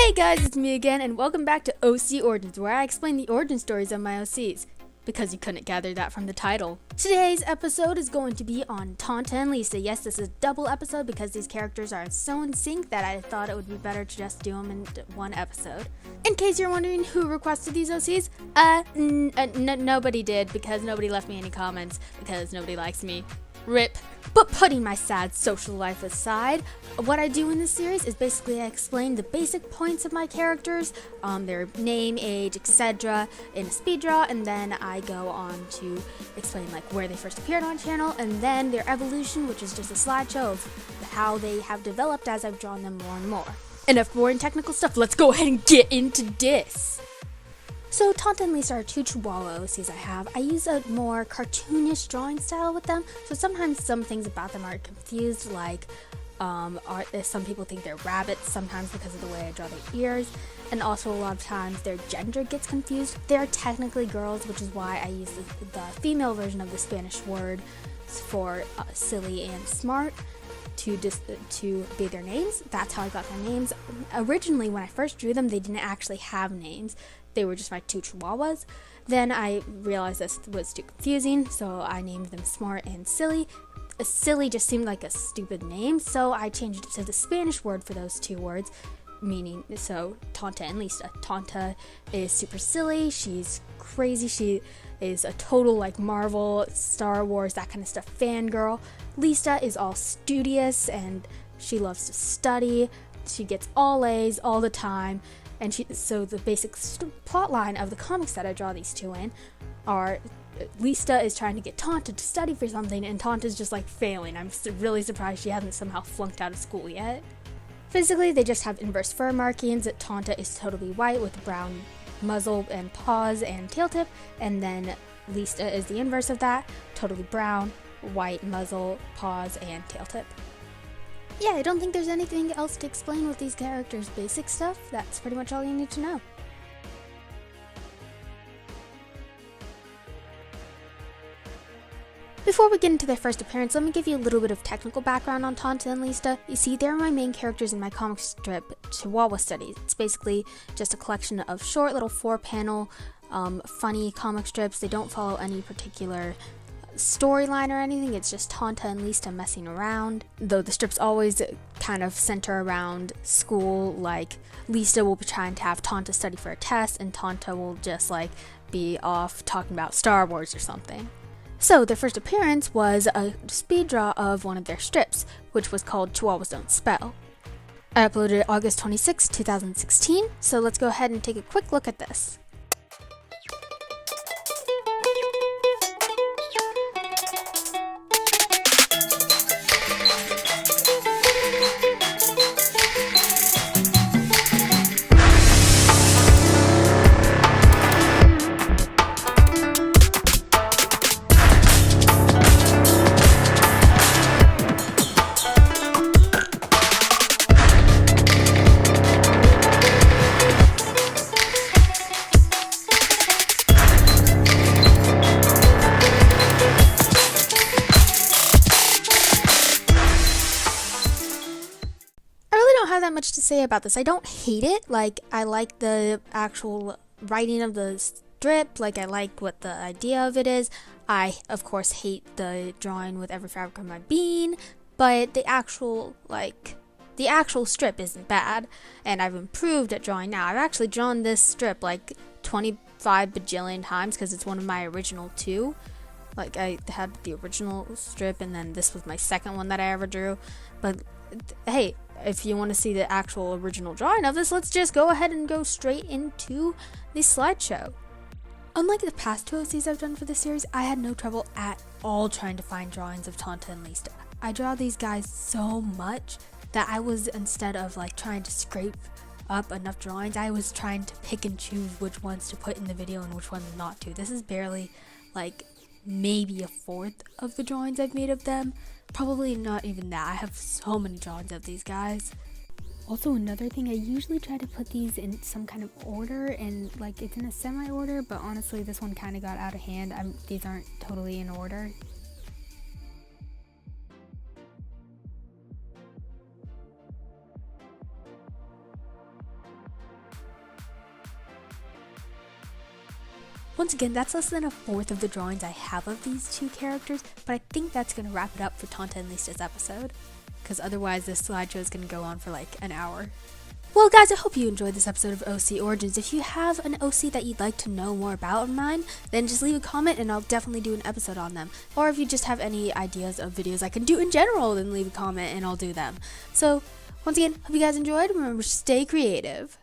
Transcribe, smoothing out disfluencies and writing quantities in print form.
Hey guys, it's me again, and welcome back to OC Origins, where I explain the origin stories of my OCs, because you couldn't gather that from the title. Today's episode is going to be on Tonta and Lista. Yes, this is a double episode because these characters are so in sync that I thought it would be better to just do them in one episode. In case you're wondering who requested these OCs, nobody did, because nobody left me any comments, because nobody likes me. RIP. But putting my sad social life aside, what I do in this series is basically I explain the basic points of my characters, their name, age, etc. in a speed draw, and then I go on to explain like where they first appeared on channel, and then their evolution, which is just a slideshow of how they have developed as I've drawn them more and more. Enough boring technical stuff, let's go ahead and get into this! So Tonta and Lista are two Chihuahua OCs I have. I use a more cartoonish drawing style with them, so sometimes some things about them are confused, like some people think they're rabbits sometimes because of the way I draw their ears, and also a lot of times their gender gets confused. They are technically girls, which is why I use the female version of the Spanish word for silly and smart to be their names. That's how I got their names. Originally, when I first drew them, they didn't actually have names. They were just my two Chihuahuas. Then I realized this was too confusing, so I named them Smart and Silly. Silly just seemed like a stupid name, so I changed it to the Spanish word for those two words, meaning, so Tonta and Lista. Tonta is super silly, she's crazy, she is a total like Marvel, Star Wars, that kind of stuff fangirl. Lista is all studious and she loves to study. She gets all A's all the time. And so the basic plot line of the comics that I draw these two in are Lista is trying to get Tonta to study for something, and Tonta's just like failing. I'm really surprised she hasn't somehow flunked out of school yet. Physically, they just have inverse fur markings. Tonta is totally white with brown muzzle and paws and tail tip, and then Lista is the inverse of that, totally brown, white muzzle, paws, and tail tip. Yeah, I don't think there's anything else to explain with these characters' basic stuff. That's pretty much all you need to know. Before we get into their first appearance, let me give you a little bit of technical background on Tonta and Lista. You see, they're my main characters in my comic strip, Chihuahua Studies. It's basically just a collection of short little 4-panel, funny comic strips. They don't follow any particular storyline or anything. It's just Tonta and Lista messing around, though the strips always kind of center around school. Like Lista will be trying to have Tonta study for a test, and Tonta will just like be off talking about Star Wars or something. So their first appearance was a speed draw of one of their strips, which was called Chihuahuas Don't Spell. I uploaded it August 26, 2016, so let's go ahead and take a quick look at this. Have that much to say about this. I don't hate it. Like, I like the actual writing of the strip. Like, I like what the idea of it is. I, of course, hate the drawing with every fabric of my being, but the actual strip isn't bad, and I've improved at drawing now. I've actually drawn this strip like 25 bajillion times because it's one of my original two. Like, I had the original strip, and then this was my second one that I ever drew. But hey, if you want to see the actual original drawing of this, let's just go ahead and go straight into the slideshow. Unlike the past two OCs I've done for this series, I had no trouble at all trying to find drawings of Tonta and Lista. I draw these guys so much that I was, instead of like trying to scrape up enough drawings, I was trying to pick and choose which ones to put in the video and which ones not to. This is barely like maybe a fourth of the drawings I've made of them. Probably not even that. I have so many drawings of these guys. Also, another thing, I usually try to put these in some kind of order, and like it's in a semi-order, but honestly this one kind of got out of hand. These aren't totally in order. Once again, that's less than a fourth of the drawings I have of these two characters, but I think that's going to wrap it up for Tonta and Lista's episode, because otherwise this slideshow is going to go on for like an hour. Well guys, I hope you enjoyed this episode of OC Origins. If you have an OC that you'd like to know more about of mine, then just leave a comment and I'll definitely do an episode on them. Or if you just have any ideas of videos I can do in general, then leave a comment and I'll do them. So, once again, hope you guys enjoyed. Remember, stay creative.